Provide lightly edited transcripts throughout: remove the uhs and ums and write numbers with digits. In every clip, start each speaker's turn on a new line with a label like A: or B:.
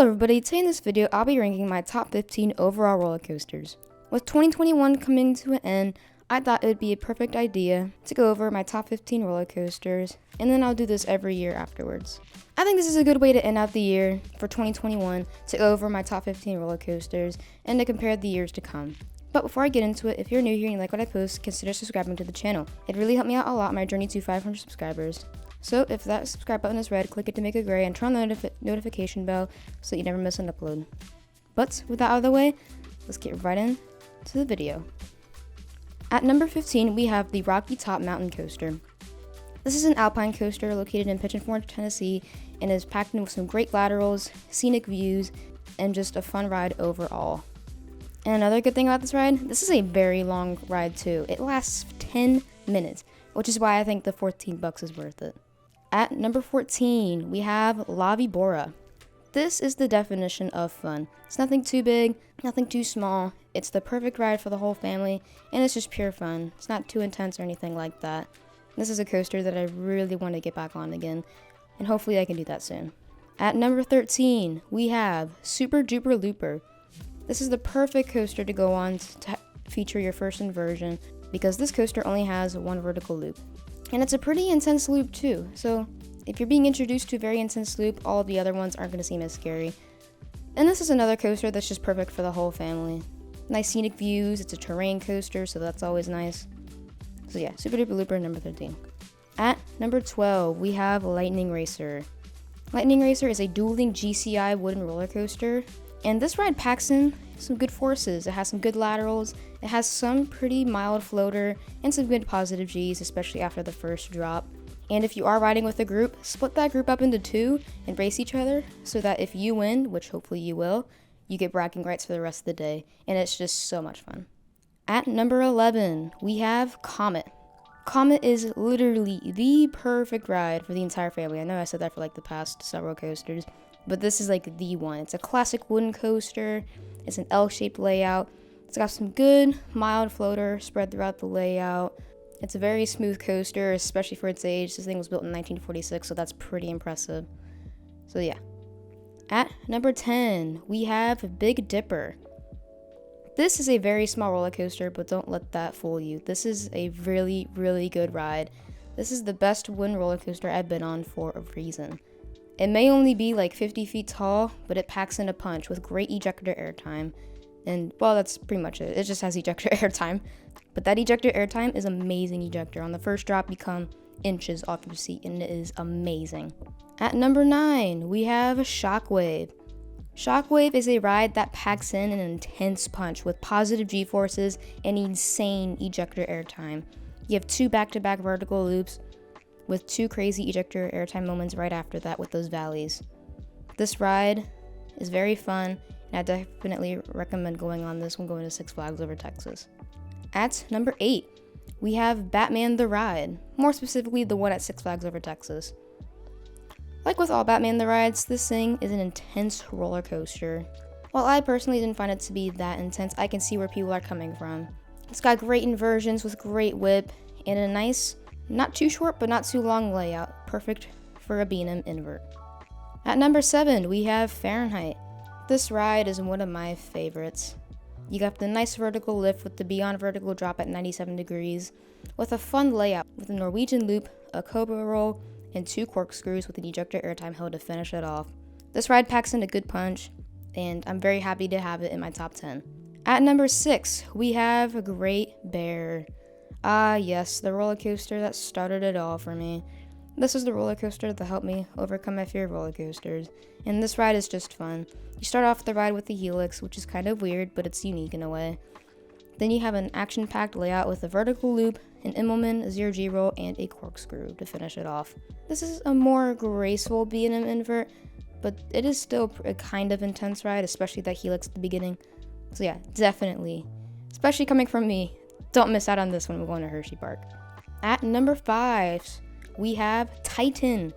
A: everybody, today in this video I'll be ranking my top 15 overall roller coasters. With 2021 coming to an end, I thought it would be a perfect idea to go over my top 15 roller coasters, and then I'll do this every year afterwards. I think this is a good way to end out the year for 2021, to go over my top 15 roller coasters and to compare the years to come. But before I get into it, if you're new here and you like what I post, consider subscribing to the channel. It'd really help me out a lot in my journey to 500 subscribers. So if that subscribe button is red, click it to make it gray and turn on the notification bell so that you never miss an upload. But with that out of the way, let's get right into the video. At number 15, we have the Rocky Top Mountain Coaster. This is an alpine coaster located in Pigeon Forge, Tennessee, and is packed in with some great laterals, scenic views, and just a fun ride overall. And another good thing about this ride, this is a very long ride too. It lasts 10 minutes, which is why I think the $14 is worth it. At number 14, we have La Vibora. This is the definition of fun. It's nothing too big, nothing too small. It's the perfect ride for the whole family, and it's just pure fun. It's not too intense or anything like that. This is a coaster that I really want to get back on again, and hopefully I can do that soon. At number 13, we have Super Duper Looper. This is the perfect coaster to go on to feature your first inversion, because this coaster only has one vertical loop. And it's a pretty intense loop too, so if you're being introduced to a very intense loop, all of the other ones aren't going to seem as scary. And this is another coaster that's just perfect for the whole family. Nice scenic views, it's a terrain coaster, so that's always nice. So yeah, Super Duper Looper, number 13. At number 12, we have Lightning Racer. Lightning Racer is a dueling GCI wooden roller coaster, and this ride packs in some good forces. It has some good laterals, it has some pretty mild floater, and some good positive G's, especially after the first drop. And if you are riding with a group, split that group up into two and race each other, so that if you win, which hopefully you will, you get bragging rights for the rest of the day, and it's just so much fun. At number 11, we have Comet. Comet is literally the perfect ride for the entire family. I know I said that for like the past several coasters, but this is like the one. It's a classic wooden coaster. It's an L-shaped layout. It's got some good mild floater spread throughout the layout. It's a very smooth coaster, especially for its age. This thing was built in 1946, so that's pretty impressive. So yeah. At number 10, we have Big Dipper. This is a very small roller coaster, but don't let that fool you. This is a really, really good ride. This is the best wooden roller coaster I've been on for a reason. It may only be like 50 feet tall, but it packs in a punch with great ejector airtime. And, well, that's pretty much it. It just has ejector airtime. But that ejector airtime is amazing ejector. On the first drop, you come inches off your seat, and it is amazing. At number 9, we have Shockwave. Shockwave is a ride that packs in an intense punch with positive G-forces and insane ejector airtime. You have 2 back-to-back vertical loops with 2 crazy ejector airtime moments right after that with those valleys. This ride is very fun, and I definitely recommend going on this one, going to Six Flags over Texas. At number 8, we have Batman the Ride, more specifically the one at Six Flags over Texas. Like with all Batman the Rides, this thing is an intense roller coaster. While I personally didn't find it to be that intense, I can see where people are coming from. It's got great inversions with great whip, and a nice, not too short but not too long layout, perfect for a B&M invert. At number 7, we have Fahrenheit. This ride is one of my favorites. You got the nice vertical lift with the beyond vertical drop at 97 degrees, with a fun layout with a Norwegian loop, a cobra roll, and 2 corkscrews with an ejector airtime held to finish it off. This ride packs in a good punch, and I'm very happy to have it in my top 10. At number 6, we have Great Bear. Ah yes, the roller coaster that started it all for me. This is the roller coaster that helped me overcome my fear of roller coasters, and this ride is just fun. You start off the ride with the helix, which is kind of weird, but it's unique in a way. Then you have an action-packed layout with a vertical loop, an Immelman, a 0G roll, and a corkscrew to finish it off. This is a more graceful B&M invert, but it is still a kind of intense ride, especially that helix at the beginning. So yeah, definitely, especially coming from me, don't miss out on this when we're going to hersheypark. At number 5, we have Titan.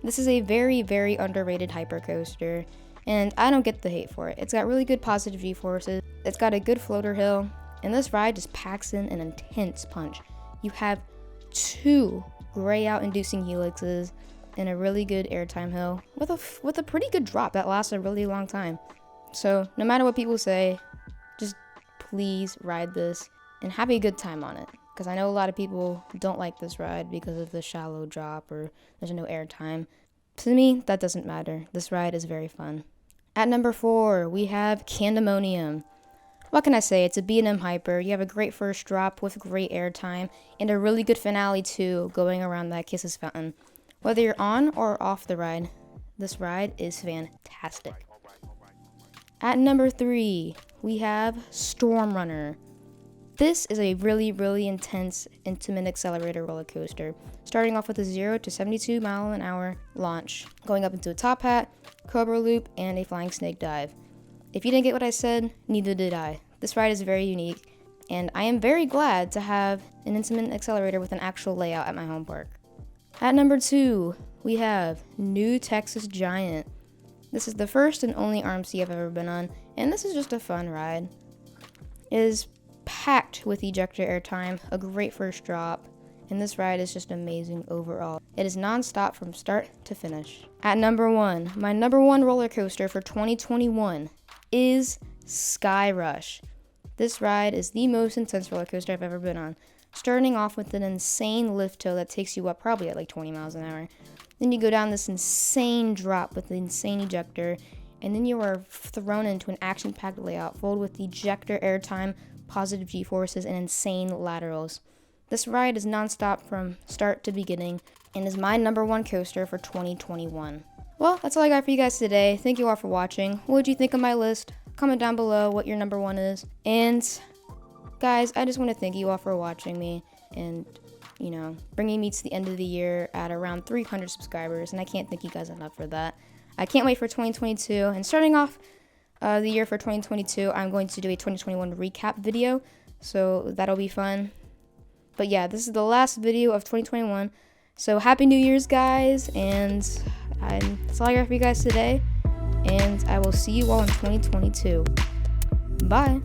A: This is a very, very underrated hypercoaster, and I don't get the hate for it. It's got really good positive G-forces, it's got a good floater hill, and this ride just packs in an intense punch. You have 2 gray out inducing helixes, and a really good airtime hill with a pretty good drop that lasts a really long time. So no matter what people say, just please ride this and have a good time on it. Because I know a lot of people don't like this ride because of the shallow drop or there's no airtime. To me, that doesn't matter. This ride is very fun. At number 4, we have Candemonium. What can I say? It's a B&M hyper. You have a great first drop with great airtime and a really good finale too, going around that Kisses fountain. Whether you're on or off the ride, this ride is fantastic. At number 3, we have Storm Runner. This is a really, really intense intamin accelerator roller coaster, starting off with a 0 to 72 mile an hour launch, going up into a top hat, cobra loop, and a flying snake dive. If you didn't get what I said, neither did I. This ride is very unique, and I am very glad to have an intamin accelerator with an actual layout at my home park. At number 2, we have New Texas Giant. This is the first and only RMC I've ever been on, and this is just a fun ride. It is packed with ejector airtime, a great first drop, and this ride is just amazing overall. It is non-stop from start to finish. At number 1, my number 1 roller coaster for 2021 is Sky Rush. This ride is the most intense roller coaster I've ever been on, starting off with an insane lift hill that takes you up probably at like 20 miles an hour. Then you go down this insane drop with the insane ejector, and then you are thrown into an action-packed layout filled with ejector airtime, positive G-forces, and insane laterals. This ride is non-stop from start to beginning and is my number 1 coaster for 2021. Well, that's all I got for you guys today. Thank you all for watching. What did you think of my list? Comment down below what your number 1 is. And guys, I just want to thank you all for watching me and, bringing me to the end of the year at around 300 subscribers. And I can't thank you guys enough for that. I can't wait for 2022. And starting off the year for 2022, I'm going to do a 2021 recap video. So that'll be fun. But yeah, this is the last video of 2021. So happy New Year's, guys. And that's all I got for you guys today. And I will see you all in 2022. Bye.